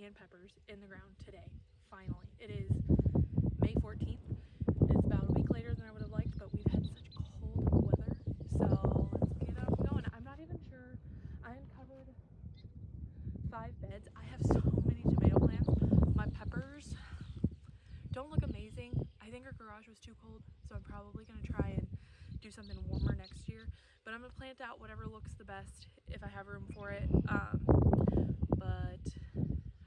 and peppers in the ground today. Finally. It is May 14th. It's about a week later than I would have liked, but we've had such cold weather. So let's get them going. I'm not even sure. I uncovered 5 beds. I have so many tomato plants. My peppers don't look amazing. I think our garage was too cold, so I'm probably going to try and do something warmer next year. But I'm going to plant out whatever looks the best if I have room for it. But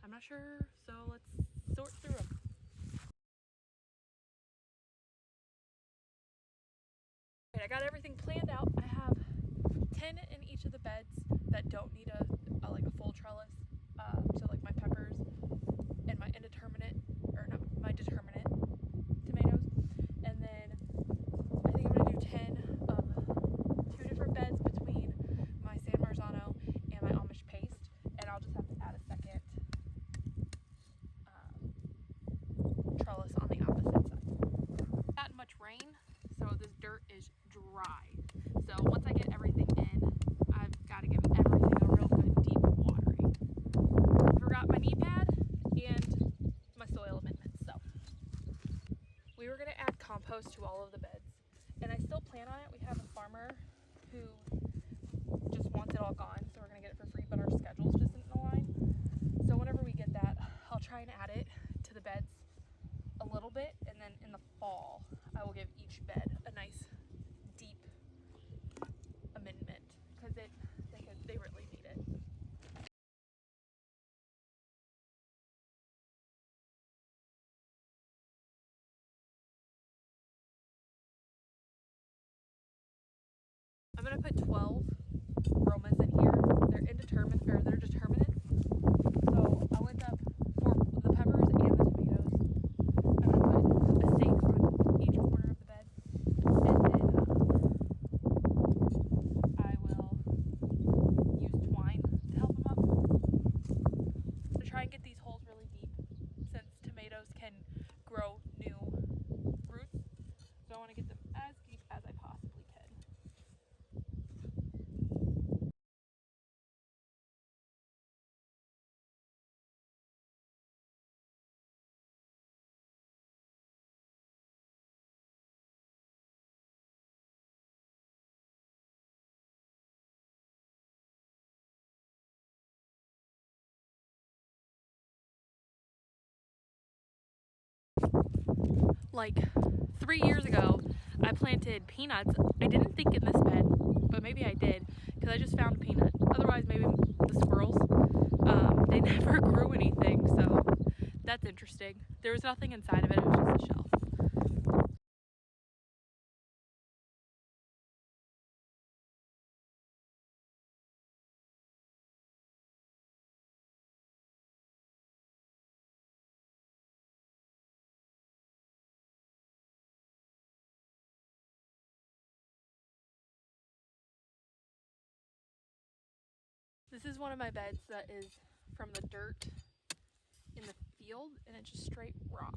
I'm not sure, so let's sort through them. I got everything planned out. I have 10 in each of the beds that don't need a full trellis. So like my peppers and my indeterminate, or not my determinate tomatoes. And then I think I'm gonna do 10 of 2 different beds between my San Marzano and my Amish paste. And I'll just have to add a second trellis on the opposite side. Not much rain, so this dirt is dry. So once I get everything in, I've got to give everything a real good deep watering. Forgot my knee pad and my soil amendments. So we were going to add compost to all of the beds, and I still plan on it. We have a farmer who just wants it all gone, so we're going to get it for free, but our schedules just didn't align. So whenever we get that, I'll try and add it to the beds a little bit, and then in the fall I will give each bed a nice deep amendment because they really need it. I'm gonna put 12 Romas in here. They're indeterminate, or they're determinate. So I'll end up, for the peppers and the tomatoes, I'm gonna put a stake on each corner of the bed, and then I will use twine to help them up. To try and get these holes really deep, since tomatoes can grow new roots. So I want to get them as deep as I possibly can. Like 3 years ago, I planted peanuts. I didn't think in this bed, but maybe I did, because I just found a peanut. Otherwise, maybe the squirrels, they never grew anything, so that's interesting. There was nothing inside of it, it was just a shelf. This is one of my beds that is from the dirt in the field, and it's just straight rock.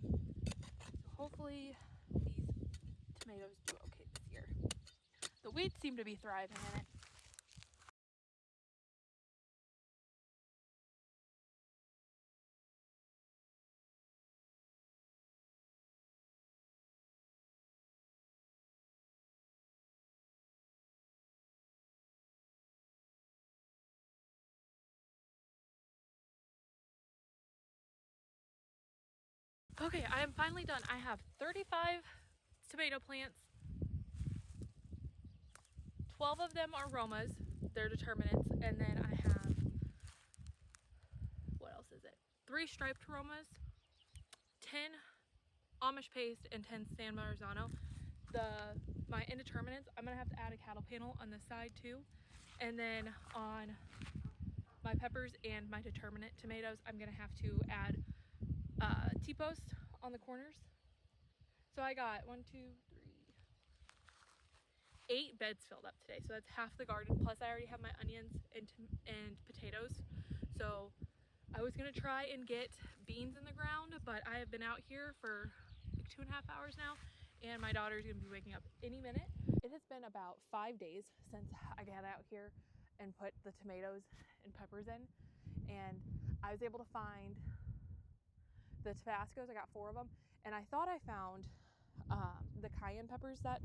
So hopefully these tomatoes do okay this year. The weeds seem to be thriving in it. Okay, I am finally done. I have 35 tomato plants. 12 of them are Romas, they're determinants, and then I have, what else is it? 3 striped Romas, 10 Amish paste, and 10 San Marzano. My indeterminates, I'm gonna have to add a cattle panel on this side too. And then on my peppers and my determinate tomatoes, I'm gonna have to add T-post on the corners. So I got 8 beds filled up today, so that's half the garden, plus I already have my onions and potatoes. So I was gonna try and get beans in the ground, but I have been out here for like 2.5 hours now, and my daughter's gonna be waking up any minute. It has been about 5 days since I got out here and put the tomatoes and peppers in, and I was able to find the Tabascos. I got 4 of them, and I thought I found the cayenne peppers that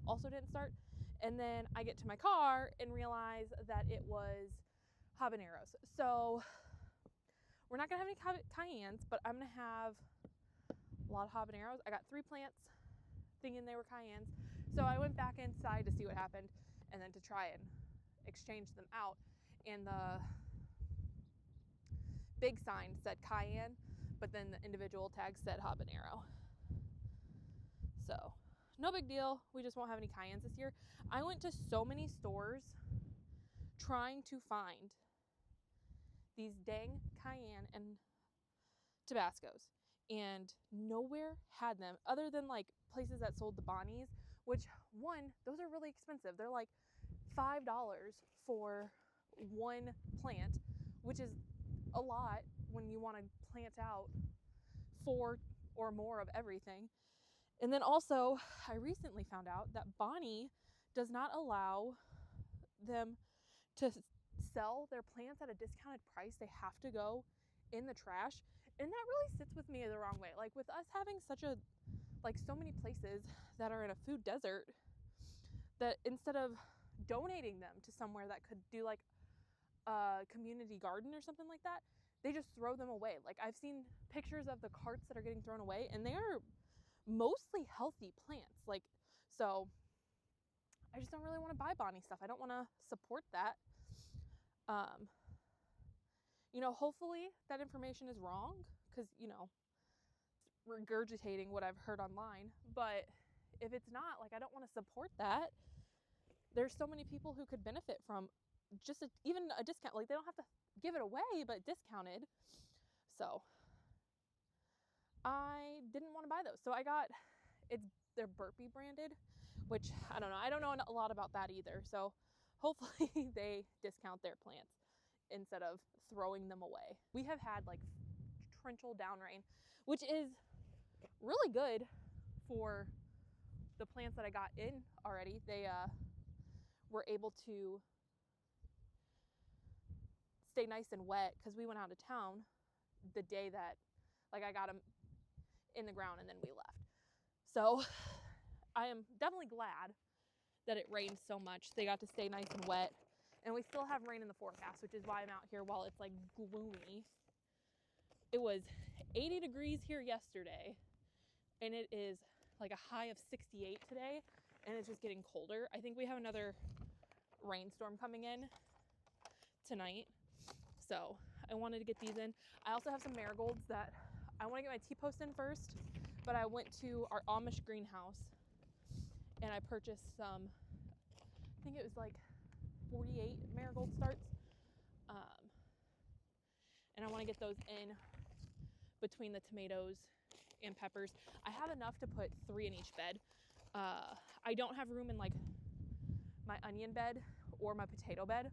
also didn't start. And then I get to my car and realize that it was habaneros. So we're not gonna have any cayennes, but I'm gonna have a lot of habaneros. I got 3 plants thinking they were cayennes. So I went back inside to see what happened and then to try and exchange them out. And the big sign said cayenne, but then the individual tag said habanero. So no big deal. We just won't have any cayennes this year. I went to so many stores trying to find these dang cayenne and Tabascos, and nowhere had them other than like places that sold the bonnies, which one, those are really expensive. They're like $5 for one plant, which is a lot when you want to plant out 4 or more of everything. And then also, I recently found out that Bonnie does not allow them to sell their plants at a discounted price. They have to go in the trash. And that really sits with me the wrong way. Like with us having so many places that are in a food desert, that instead of donating them to somewhere that could do like a community garden or something like that, they just throw them away. Like I've seen pictures of the carts that are getting thrown away, and they are mostly healthy plants. Like, so I just don't really want to buy Bonnie stuff. I don't want to support that. Hopefully that information is wrong, because, regurgitating what I've heard online. But if it's not, like, I don't want to support that. There's so many people who could benefit from just even a discount. Like, they don't have to give it away, but discounted. So I didn't want to buy those. So they're Burpee branded, which I don't know. I don't know a lot about that either. So hopefully they discount their plants instead of throwing them away. We have had like torrential down rain, which is really good for the plants that I got in already. They were able to stay nice and wet because we went out of town the day that I got them in the ground and then we left. So I am definitely glad that it rained so much. They got to stay nice and wet, and we still have rain in the forecast, which is why I'm out here while it's like gloomy. It was 80 degrees here yesterday, and it is like a high of 68 today, and it's just getting colder. I think we have another rainstorm coming in tonight, so I wanted to get these in. I also have some marigolds that I want to get my T-post in first, but I went to our Amish greenhouse and I purchased some, I think it was like 48 marigold starts, and I want to get those in between the tomatoes and peppers. I have enough to put 3 in each bed. I don't have room in like my onion bed or my potato bed.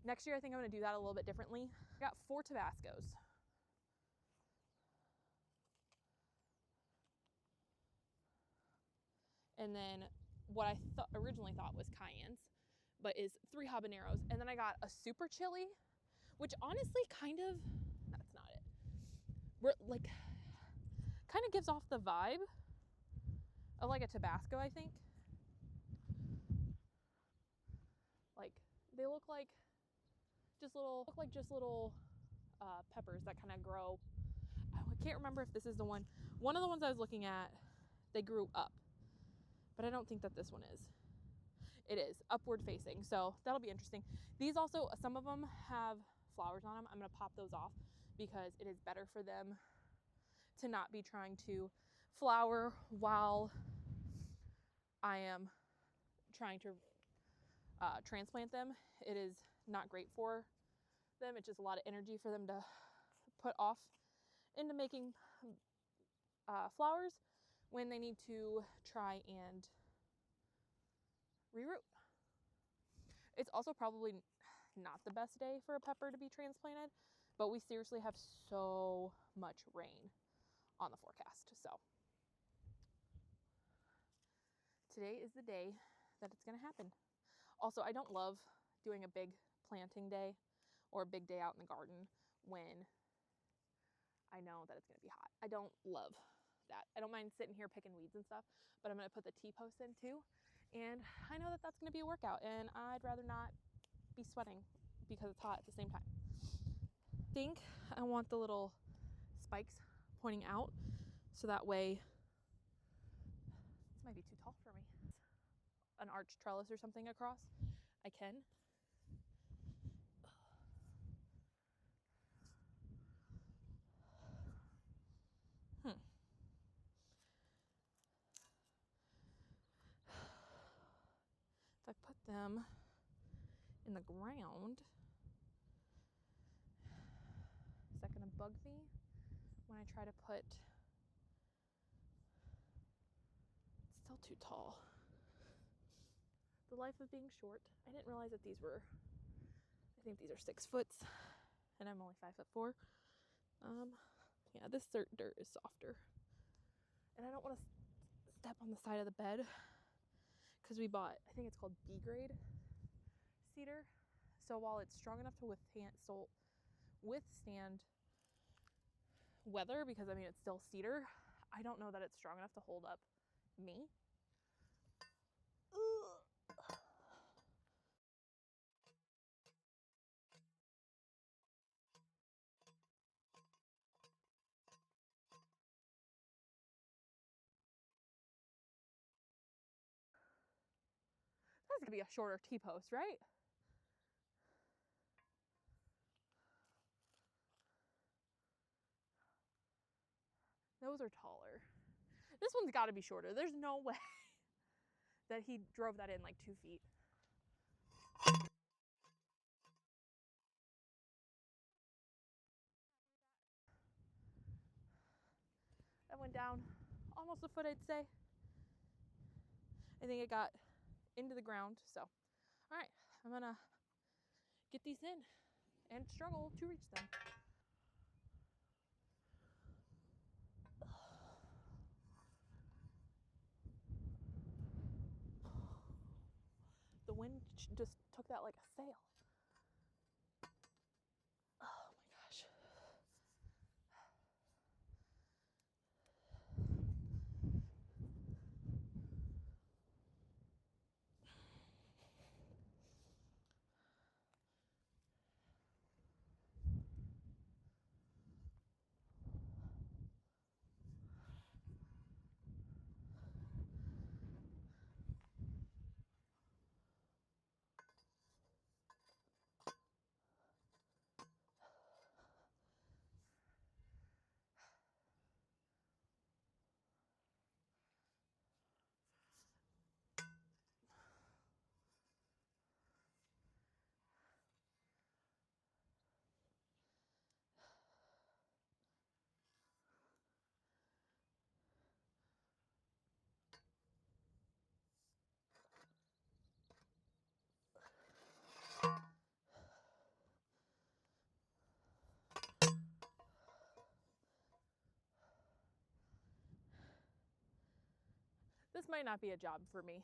Next year I think I'm going to do that a little bit differently. I got 4 Tabascos. And then what I originally thought was cayennes, but is 3 habaneros. And then I got a super chili, which honestly that's not it. Kind of gives off the vibe of like a Tabasco, I think. Like they look like just little peppers that kind of grow. I can't remember if this is the one. One of the ones I was looking at, they grew up, but I don't think that this one is. It is upward facing, so that'll be interesting. These also, some of them have flowers on them. I'm gonna pop those off because it is better for them to not be trying to flower while I am trying to transplant them. It is not great for them. It's just a lot of energy for them to put off into making flowers when they need to try and reroot. It's also probably not the best day for a pepper to be transplanted, but we seriously have so much rain on the forecast. So today is the day that it's going to happen. Also, I don't love doing a big planting day or a big day out in the garden when I know that it's gonna be hot. I don't love that. I don't mind sitting here picking weeds and stuff, but I'm gonna put the T-post in too. And I know that that's gonna be a workout, and I'd rather not be sweating because it's hot at the same time. I think I want the little spikes pointing out so that way, this might be too tall for me. An arch trellis or something across, I can. If I put them in the ground, is that gonna bug me when I try to put, it's still too tall. The life of being short. I didn't realize that these were, I think these are 6 foot, and I'm only 5'4". Yeah, this dirt is softer. And I don't want to step on the side of the bed because we bought, I think it's called B grade cedar. So while it's strong enough to withstand weather, because I mean it's still cedar, I don't know that it's strong enough to hold up me. That's gonna be a shorter T-post, right? Those are taller. This one's gotta be shorter. There's no way that he drove that in like 2 feet. That went down almost a foot, I'd say. I think it got into the ground, so. All right, I'm gonna get these in and struggle to reach them. The wind just took that like a sail. Oh my gosh. This might not be a job for me.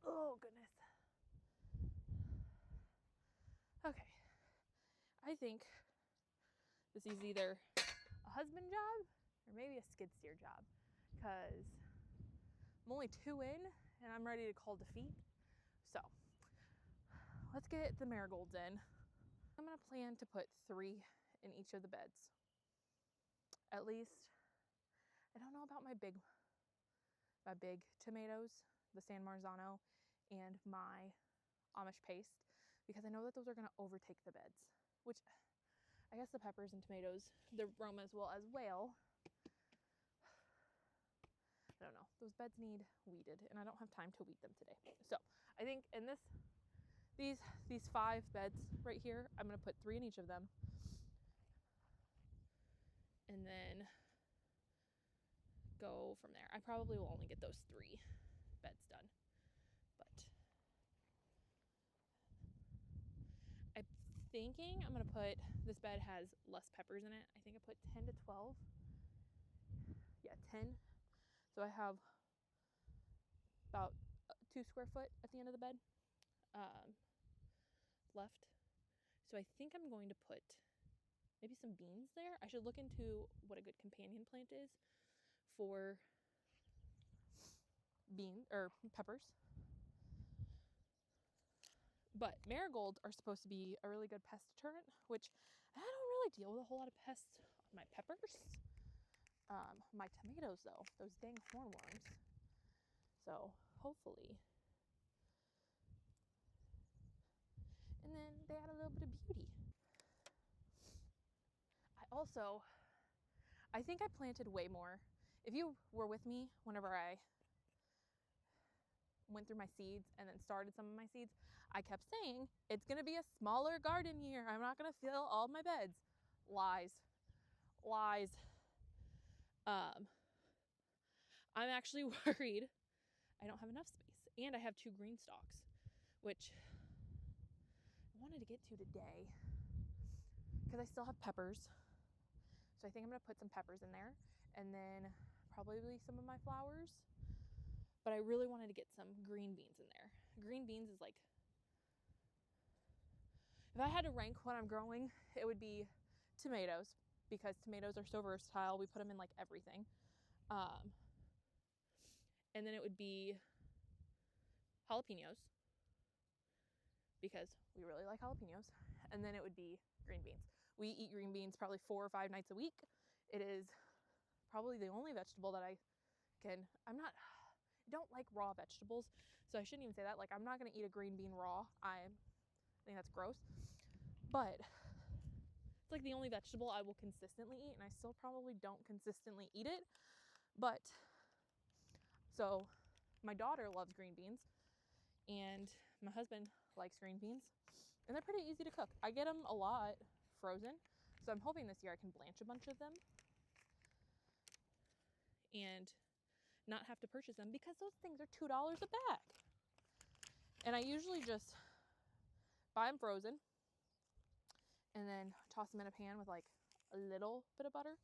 Oh goodness. Okay. I think this is either a husband job or maybe a skid steer job, because I'm only 2 in and I'm ready to call defeat. So let's get the marigolds in. I'm gonna plan to put 3 in each of the beds. At least, I don't know about my big tomatoes, the San Marzano and my Amish paste, because I know that those are gonna overtake the beds, which I guess the peppers and tomatoes, the aromas will as well. I don't know, those beds need weeded and I don't have time to weed them today. So I think in these 5 beds right here, I'm gonna put 3 in each of them. And then go from there. I probably will only get those 3 beds done, but I'm thinking I'm gonna put, this bed has less peppers in it. I think I put 10 to 12. Yeah, 10. So I have about 2 square foot at the end of the bed. left. So I think I'm going to put maybe some beans there. I should look into what a good companion plant is for beans or peppers. But marigolds are supposed to be a really good pest deterrent, which I don't really deal with a whole lot of pests on my peppers. My tomatoes, though, those dang hornworms. So hopefully. And then they add a little bit of beauty. I think I planted way more. If you were with me whenever I went through my seeds and then started some of my seeds, I kept saying, it's going to be a smaller garden year. I'm not going to fill all my beds. Lies. I'm actually worried I don't have enough space. And I have 2 green stalks, which I wanted to get to today because I still have peppers. So I think I'm going to put some peppers in there and then probably some of my flowers. But I really wanted to get some green beans in there. Green beans is like, if I had to rank what I'm growing, it would be tomatoes, because tomatoes are so versatile. We put them in like everything. And then it would be jalapenos, because we really like jalapenos. And then it would be green beans. We eat green beans probably 4 or 5 nights a week. It is probably the only vegetable that I don't like raw vegetables, so I shouldn't even say that. Like, I'm not going to eat a green bean raw. I think that's gross. But it's like the only vegetable I will consistently eat, and I still probably don't consistently eat it. But so my daughter loves green beans, and my husband likes green beans, and they're pretty easy to cook. I get them a lot frozen, so I'm hoping this year I can blanch a bunch of them and not have to purchase them, because those things are $2 a bag. And I usually just buy them frozen and then toss them in a pan with like a little bit of butter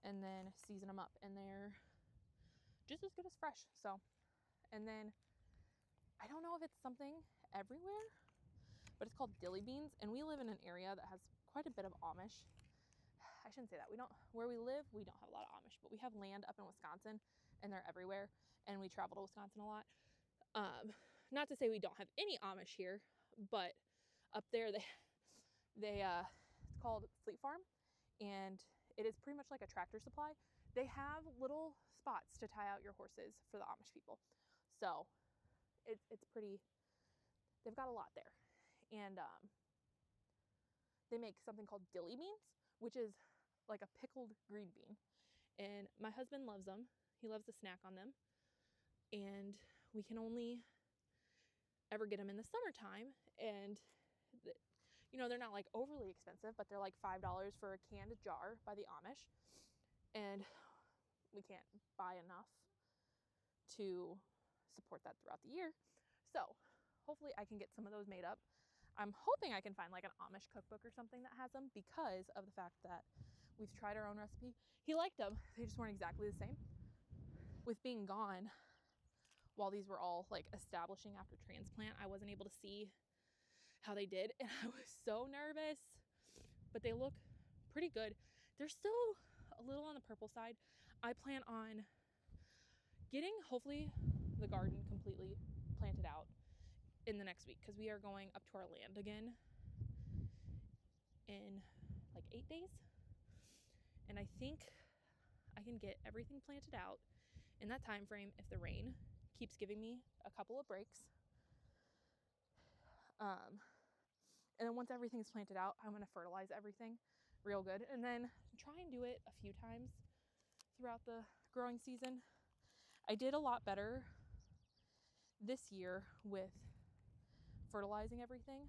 and then season them up, and they're just as good as fresh. So, and then I don't know if it's something everywhere, but it's called dilly beans, and we live in an area that has quite a bit of Amish. I shouldn't say that. Where we live, we don't have a lot of Amish, but we have land up in Wisconsin and they're everywhere, and we travel to Wisconsin a lot. Not to say we don't have any Amish here, but up there it's called Fleet Farm, and it is pretty much like a Tractor Supply. They have little spots to tie out your horses for the Amish people. So it's pretty, they've got a lot there. And they make something called dilly beans, which is like a pickled green bean. And my husband loves them. He loves to snack on them. And we can only ever get them in the summertime. And, they're not like overly expensive, but they're like $5 for a canned jar by the Amish. And we can't buy enough to support that throughout the year. So hopefully I can get some of those made up. I'm hoping I can find like an Amish cookbook or something that has them, because of the fact that we've tried our own recipe. He liked them. They just weren't exactly the same. With being gone while these were all like establishing after transplant, I wasn't able to see how they did, and I was so nervous, but they look pretty good. They're still a little on the purple side. I plan on getting, hopefully, the garden completely planted out in the next week, because we are going up to our land again in like 8 days, and I think I can get everything planted out in that time frame if the rain keeps giving me a couple of breaks. And then once everything's planted out, I'm going to fertilize everything real good, and then try and do it a few times throughout the growing season. I did a lot better this year with fertilizing everything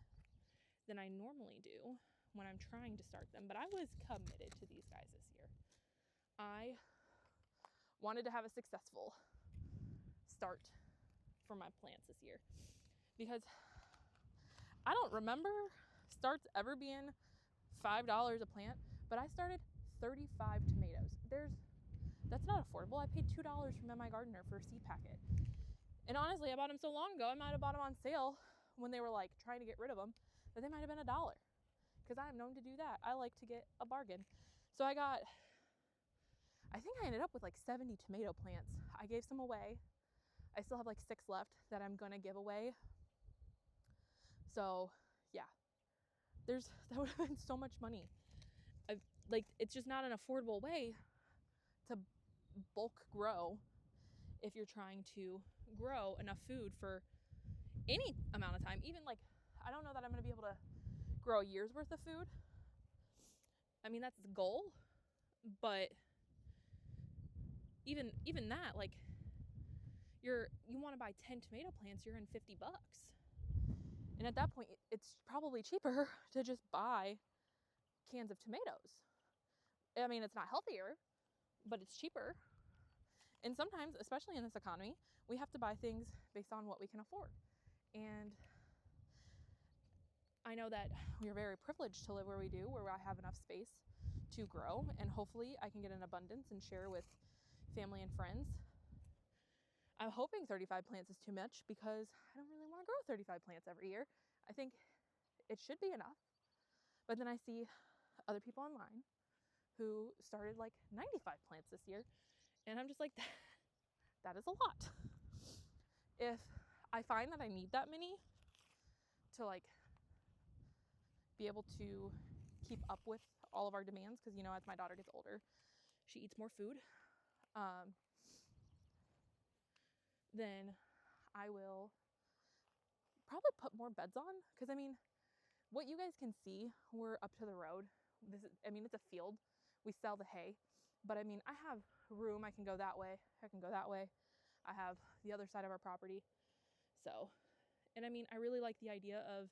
than I normally do when I'm trying to start them, but I was committed to these guys this year. I wanted to have a successful start for my plants this year, because I don't remember starts ever being $5 a plant, but I started 35 tomatoes. That's not affordable. I paid $2 from My Gardener for a seed packet. And honestly, I bought them so long ago, I might have bought them on sale when they were like trying to get rid of them, that they might have been $1, because I'm known to do that. I like to get a bargain. So I think I ended up with like 70 tomato plants. I gave some away. I still have like 6 left that I'm gonna give away. So yeah, that would have been so much money. It's just not an affordable way to bulk grow if you're trying to grow enough food for any amount of time. Even like, I don't know that I'm gonna be able to grow a year's worth of food. I mean, that's the goal, but even that, like, you want to buy 10 tomato plants, you're in $50. And at that point, it's probably cheaper to just buy cans of tomatoes. I mean, it's not healthier, but it's cheaper. And sometimes, especially in this economy, we have to buy things based on what we can afford. And I know that we are very privileged to live where we do, where I have enough space to grow, and hopefully I can get an abundance and share with family and friends. I'm hoping 35 plants is too much, because I don't really want to grow 35 plants every year. I think it should be enough. But then I see other people online who started like 95 plants this year, and I'm just like, that is a lot. If I find that I need that many to like be able to keep up with all of our demands, because, you know, as my daughter gets older, she eats more food, then I will probably put more beds on. Because I mean, what you guys can see, we're up to the road. It's a field. We sell the hay, but I mean, I have room. I can go that way. I can go that way. I have the other side of our property. So, and I mean, I really like the idea of,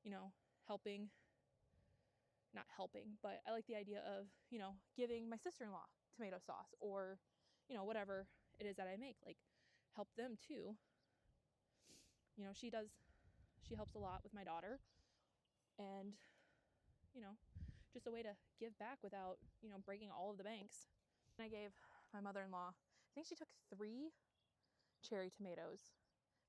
you know, not helping, but I like the idea of, you know, giving my sister-in-law tomato sauce, or, you know, whatever it is that I make, like, help them too. You know, she helps a lot with my daughter, and, you know, just a way to give back without, you know, breaking all of the banks. And I gave my mother-in-law, I think she took 3 cherry tomatoes,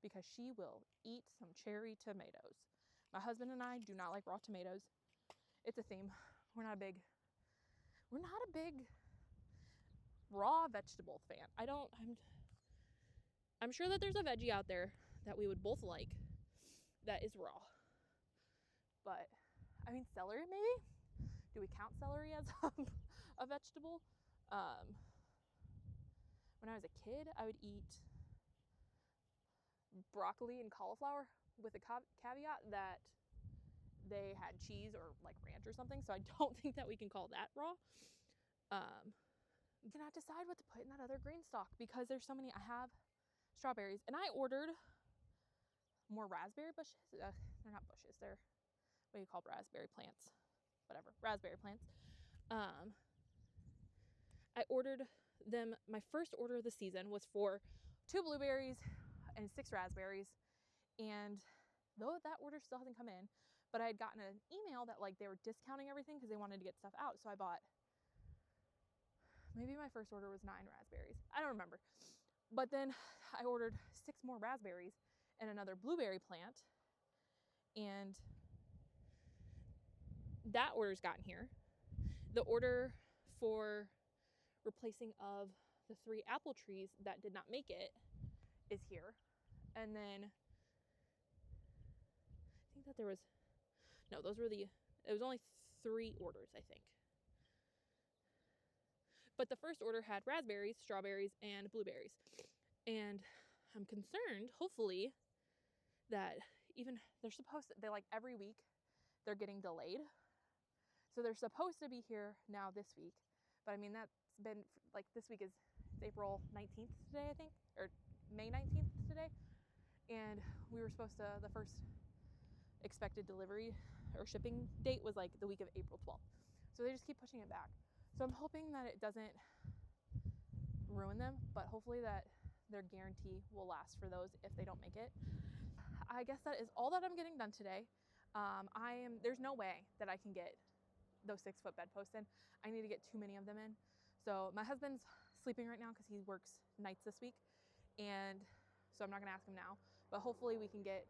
because she will eat some cherry tomatoes. My husband and I do not like raw tomatoes. It's a theme. We're not a big raw vegetable fan. I'm sure that there's a veggie out there that we would both like that is raw. But I mean, celery, maybe? Do we count celery as a vegetable? When I was a kid, I would eat broccoli and cauliflower with a caveat that they had cheese or like ranch or something. So I don't think that we can call that raw. You cannot decide what to put in that other green stalk, because there's so many. I have strawberries, and I ordered more raspberry bushes. They're not bushes. They're, what do you call raspberry plants? Whatever, raspberry plants. I ordered them. My first order of the season was for 2 blueberries and 6 raspberries. And though that order still hasn't come in, but I had gotten an email that like they were discounting everything because they wanted to get stuff out. So I bought, maybe my first order was 9 raspberries. I don't remember. But then I ordered 6 more raspberries and another blueberry plant. And that order's gotten here. The order for replacing of the 3 apple trees that did not make it is here. And then I think that it was only 3 orders, I think. But the first order had raspberries, strawberries, and blueberries. And I'm concerned, hopefully, that they're like every week they're getting delayed. So they're supposed to be here now this week. But I mean, that's been like, this week is April 19th today, I think, or May 19th today. And we were supposed to, the first expected delivery or shipping date was like the week of April 12th. So they just keep pushing it back. So I'm hoping that it doesn't ruin them, but hopefully that their guarantee will last for those if they don't make it. I guess that is all that I'm getting done today. There's no way that I can get those 6-foot bedposts in. I need to get too many of them in. So my husband's sleeping right now because he works nights this week. And so I'm not gonna ask him now, but hopefully we can get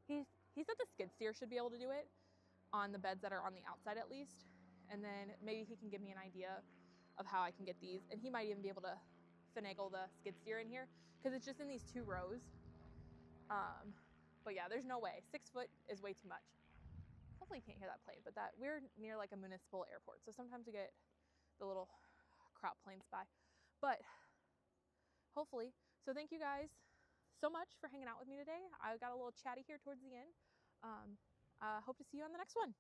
He said the skid steer should be able to do it on the beds that are on the outside at least. And then maybe he can give me an idea of how I can get these. And he might even be able to finagle the skid steer in here because it's just in these 2 rows. But yeah, there's no way. 6 foot is way too much. Hopefully you can't hear that plane, but that we're near like a municipal airport. So sometimes we get the little crop planes by, but hopefully. So thank you guys so much for hanging out with me today. I got a little chatty here towards the end. Hope to see you on the next one.